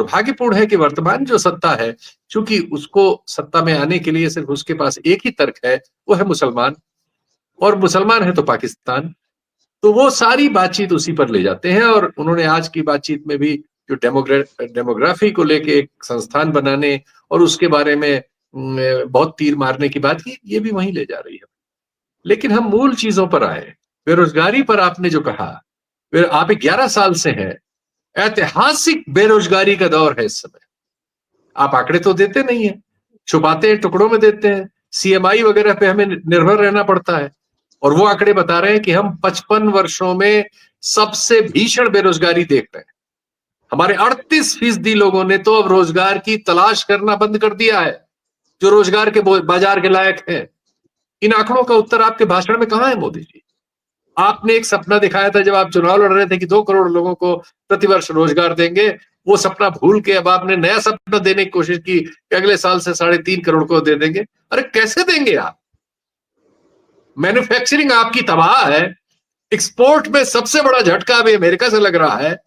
दुर्भाग्यपूर्ण है कि वर्तमान जो सत्ता है, चूंकि उसको सत्ता में आने के लिए सिर्फ उसके पास एक ही तर्क है, वो है मुसलमान, और मुसलमान है तो पाकिस्तान। तो वो सारी बातचीत उसी पर ले जाते हैं, और उन्होंने आज की बातचीत में भी जो डेमोग्राफी को लेके एक संस्थान बनाने और उसके बारे में बहुत तीर मारने की बात की, ये भी वहीं ले जा रही है। लेकिन हम मूल चीजों पर आए। बेरोजगारी पर आपने जो कहा, आप 11 साल से हैं, ऐतिहासिक बेरोजगारी का दौर है इस समय। आप आंकड़े तो देते नहीं है, छुपाते हैं, टुकड़ों में देते हैं, सीएमआई वगैरह पे हमें निर्भर रहना पड़ता है, और वो आंकड़े बता रहे हैं कि हम 55 वर्षों में सबसे भीषण बेरोजगारी देख रहे हैं। हमारे 38% लोगों ने तो अब रोजगार की तलाश करना बंद कर दिया है, जो रोजगार के बाजार के लायक है। इन आंकड़ों का उत्तर आपके भाषण में कहां है मोदी जी? आपने एक सपना दिखाया था जब आप चुनाव लड़ रहे थे कि 2 करोड़ लोगों को प्रतिवर्ष रोजगार देंगे। वो सपना भूल के अब आपने नया सपना देने की कोशिश की कि अगले साल से 3.5 करोड़ को दे देंगे। अरे कैसे देंगे आप? मैन्युफैक्चरिंग आपकी तबाह है। एक्सपोर्ट में सबसे बड़ा झटका अभी अमेरिका से लग रहा है।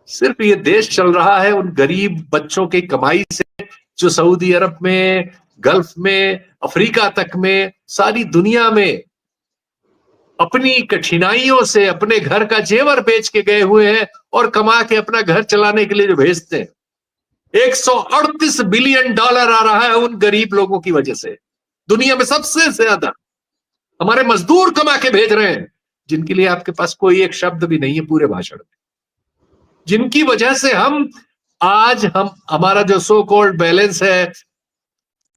सिर्फ ये देश चल रहा है उन गरीब बच्चों की कमाई से, जो सऊदी अरब में, गल्फ में, अफ्रीका तक में, सारी दुनिया में अपनी कठिनाइयों से अपने घर का जेवर बेच के गए हुए हैं और कमा के अपना घर चलाने के लिए जो भेजते हैं। 138 बिलियन डॉलर आ रहा है उन गरीब लोगों की वजह से, दुनिया में सबसे ज्यादा हमारे मजदूर कमा के भेज रहे हैं, जिनके लिए आपके पास कोई एक शब्द भी नहीं है पूरे भाषण में, जिनकी वजह से हम हमारा जो सो कॉल्ड बैलेंस है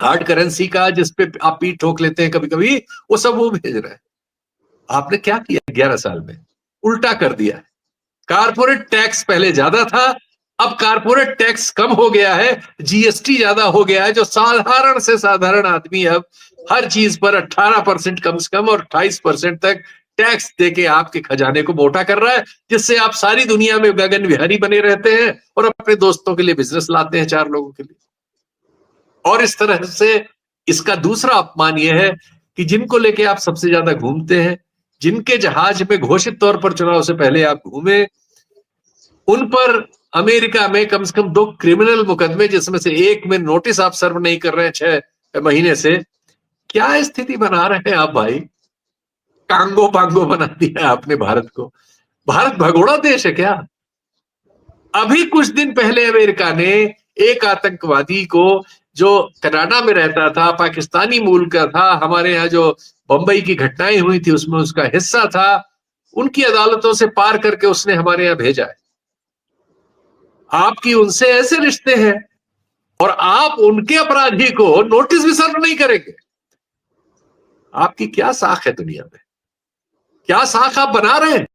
हार्ड करेंसी का, जिसपे आप पीठ ठोक लेते हैं कभी कभी, वो सब वो भेज रहे हैं। आपने क्या किया 11 साल में? उल्टा कर दिया है। कारपोरेट टैक्स पहले ज्यादा था, अब कारपोरेट टैक्स कम हो गया है, जीएसटी ज्यादा हो गया है, जो साधारण से साधारण आदमी अब हर चीज पर 18% कम से कम और 28% तक टैक्स देके आपके खजाने को मोटा कर रहा है, जिससे आप सारी दुनिया में गगन विहारी बने रहते हैं और अपने दोस्तों के लिए बिजनेस लाते हैं 4 लोगों के लिए। और इस तरह से इसका दूसरा अपमान यह है कि जिनको लेके आप सबसे ज्यादा घूमते हैं, जिनके जहाज में घोषित तौर पर चुनाव से पहले आप घूमे, उन पर अमेरिका में कम से कम 2 क्रिमिनल मुकदमे, जिसमें से एक में नोटिस आप सर्व नहीं कर रहे हैं 6 महीने से। क्या स्थिति बना रहे हैं आप भाई? कांगो पांगो बना दिया आपने भारत को। भारत भगोड़ा देश है क्या? अभी कुछ दिन पहले अमेरिका ने एक आतंकवादी को, जो कनाडा में रहता था, पाकिस्तानी मूल का था, हमारे यहाँ जो बंबई की घटनाएं हुई थी उसमें उसका हिस्सा था, उनकी अदालतों से पार करके उसने हमारे यहाँ भेजा है। आपकी उनसे ऐसे रिश्ते हैं और आप उनके अपराधी को नोटिस भी सर्व नहीं करेंगे। आपकी क्या साख है दुनिया में? क्या साख आप बना रहे हैं?